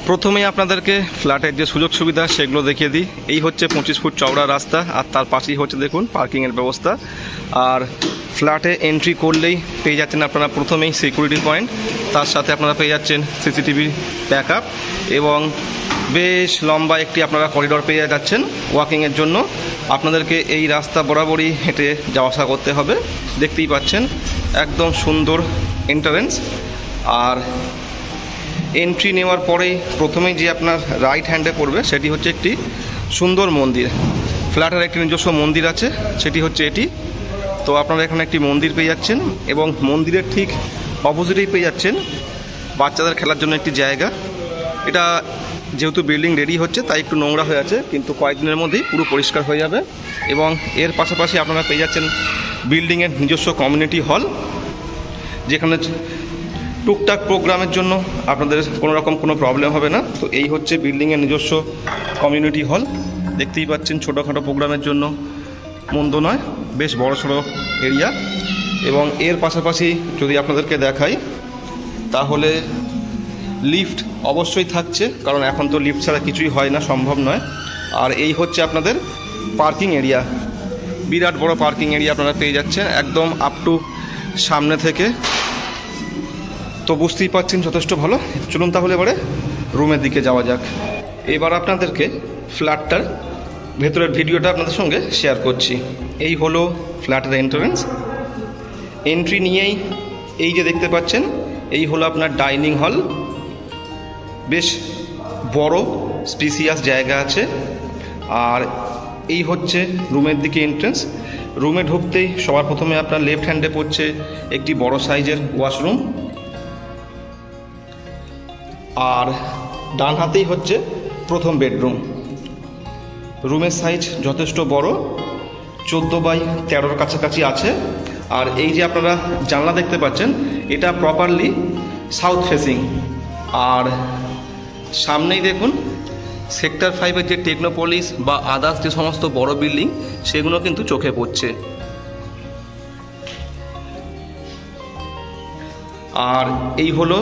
প্রথমেই আপনাদেরকে ফ্ল্যাটের যে সুযোগ সুবিধা সেগুলো দেখিয়ে দিই। এই হচ্ছে 25 ফুট চওড়া রাস্তা, আর তার পাশেই হচ্ছে দেখুন পার্কিংয়ের ব্যবস্থা। আর ফ্ল্যাটে এন্ট্রি করলেই পেয়ে যাচ্ছেন আপনারা প্রথমেই সিকিউরিটি পয়েন্ট, তার সাথে আপনারা পেয়ে যাচ্ছেন সিসিটিভি ব্যাকআপ, এবং বেশ লম্বা একটি আপনারা করিডোর পেয়ে যাচ্ছেন ওয়াকিংয়ের জন্য। আপনাদেরকে এই রাস্তা বরাবরই হেঁটে যাওয়া আসা করতে হবে। দেখতেই পাচ্ছেন একদম সুন্দর এন্ট্রান্স। আর এন্ট্রি নেওয়ার পরেই প্রথমেই যে আপনার রাইট হ্যান্ডে পড়বে সেটি হচ্ছে একটি সুন্দর মন্দির। ফ্ল্যাটের একটি নিজস্ব মন্দির আছে, সেটি হচ্ছে এটি। তো আপনারা এখানে একটি মন্দির পেয়ে যাচ্ছেন, এবং মন্দিরের ঠিক অপোজিটেই পেয়ে যাচ্ছেন বাচ্চাদের খেলার জন্য একটি জায়গা। এটা যেহেতু বিল্ডিং রেডি হচ্ছে তাই একটু নোংরা হয়ে আছে, কিন্তু কয়েকদিনের মধ্যেই পুরো পরিষ্কার হয়ে যাবে। এবং এর পাশাপাশি আপনারা পেয়ে যাচ্ছেন বিল্ডিংয়ের নিজস্ব কমিউনিটি হল, যেখানে টুকটাক প্রোগ্রামের জন্য আপনাদের কোনো প্রবলেম হবে না। তো এই হচ্ছে বিল্ডিংয়ের নিজস্ব কমিউনিটি হল। দেখতেই পাচ্ছেন ছোটোখাটো প্রোগ্রামের জন্য মন্দ নয়, বেশ বড়সড় এরিয়া। এবং এর পাশাপাশি যদি আপনাদেরকে দেখাই তাহলে লিফট অবশ্যই থাকছে, কারণ এখন তো লিফট ছাড়া কিছুই হয় না, সম্ভব নয়। আর এই হচ্ছে আপনাদের পার্কিং এরিয়া, বিরাট বড় পার্কিং এরিয়া আপনারা পেয়ে যাচ্ছেন একদম আপ টু সামনে থেকে। তো বুঝতেই পারছেন যথেষ্ট ভালো। চলুন তাহলে এবারে রুমের দিকে যাওয়া যাক। এবার আপনাদেরকে ফ্ল্যাটটার ভেতরের ভিডিওটা আপনাদের সঙ্গে শেয়ার করছি। এই হলো ফ্ল্যাটের এন্ট্রান্স। এন্ট্রি নিয়েই এই যে দেখতে পাচ্ছেন এই হলো আপনার ডাইনিং হল। বেশ বড় স্পেসিয়াস জায়গা আছে। আর এই হচ্ছে রুমের দিকে এন্ট্রান্স। রুমে ঢুকতেই সবার প্রথমে আপনার লেফট হ্যান্ডে পড়ছে একটি বড় সাইজের ওয়াশরুম, আর ডান হাতেই হচ্ছে প্রথম বেডরুম। রুমের সাইজ যথেষ্ট বড়, 14x13 কাছাকাছি আছে। আর এই যে আপনারা জানলা দেখতে পাচ্ছেন এটা প্রপারলি সাউথ ফেসিং। আর সামনেই দেখুন সেক্টর 5-এর যে টেকনোপলিস বা আদার্স যে সমস্ত বড় বিল্ডিং সেগুলো কিন্তু চোখে পড়ছে। আর এই হলো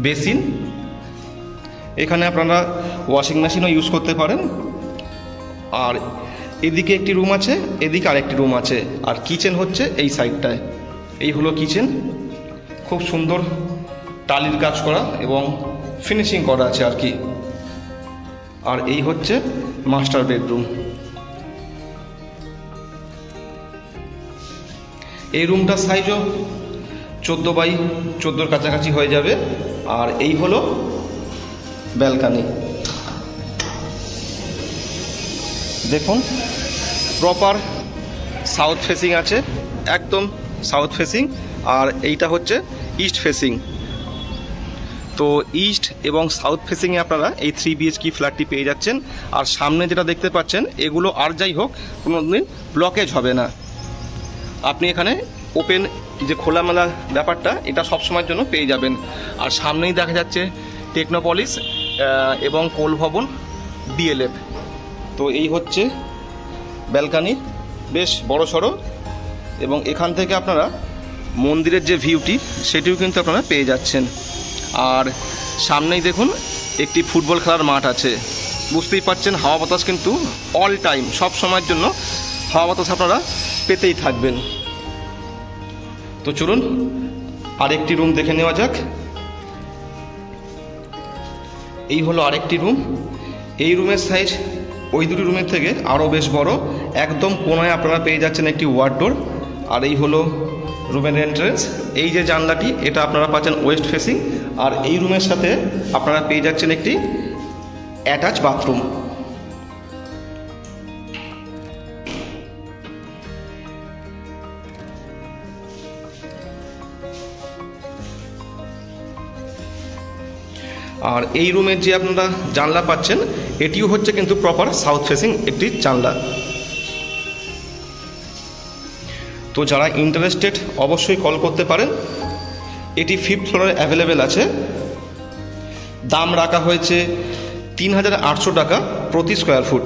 বেসিন, এখানে আপনারা ওয়াশিং মেশিনও ইউজ করতে পারেন। আর এদিকে একটি রুম আছে, এদিকে আরেকটি রুম আছে। আর কিচেন হচ্ছে এই সাইডটায়। এই হলো কিচেন, খুব সুন্দর টালির কাজ করা এবং ফিনিশিং করা আছে আর কি। আর এই হচ্ছে মাস্টার বেডরুম। এই রুমটার সাইজও 14x14 কাছাকাছি হয়ে যাবে। আর এই হলো ব্যালকানি। দেখুন প্রপার সাউথ ফেসিং আছে, একদম সাউথ ফেসিং। আর এইটা হচ্ছে ইস্ট ফেসিং। তো ইস্ট এবং সাউথ ফেসিংয়ে আপনারা এই 3 BHK ফ্ল্যাটটি পেয়ে যাচ্ছেন। আর সামনে যেটা দেখতে পাচ্ছেন এগুলো আর যাই হোক কোনোদিন ব্লকেজ হবে না। আপনি এখানে ওপেন যে খোলামেলা ব্যাপারটা এটা সবসময়ের জন্য পেয়ে যাবেন। আর সামনেই দেখা যাচ্ছে টেকনোপলিস এবং কোল ভবন DLF। তো এই হচ্ছে ব্যালকানি, বেশ বড় সড়ো। এবং এখান থেকে আপনারা মন্দিরের যে ভিউটি সেটিও কিন্তু আপনারা পেয়ে যাচ্ছেন। আর সামনেই দেখুন একটি ফুটবল খেলার মাঠ আছে। বুঝতেই পারছেন হাওয়া বাতাস কিন্তু অল টাইম, সব সময়ের জন্য হাওয়া বাতাস আপনারা পেতেই থাকবেন। তো চলুন আরেকটি রুম দেখে নেওয়া যাক। এই হলো আরেকটি রুম। এই রুমের সাইজ ওই দুটি রুমের থেকে আরও বেশ বড়। একদম কোনায় আপনারা পেয়ে যাচ্ছেন একটি ওয়ার্ডডোর। আর এই হলো রুমের এন্ট্রেন্স। এই যে জানলাটি এটা আপনারা পাচ্ছেন ওয়েস্ট ফেসিং। আর এই রুমের সাথে আপনারা পেয়ে যাচ্ছেন একটি অ্যাটাচ বাথরুম। আর এই রুমের যে আপনারা জানলা পাচ্ছেন এটিও হচ্ছে কিন্তু প্রপার সাউথ ফেসিং একটি জানলা। তো যারা ইন্টারেস্টেড অবশ্যই কল করতে পারেন। এটি 5th ফ্লোরে অ্যাভেলেবেল আছে। দাম রাখা হয়েছে 3800 টাকা প্রতি স্কোয়ার ফুট।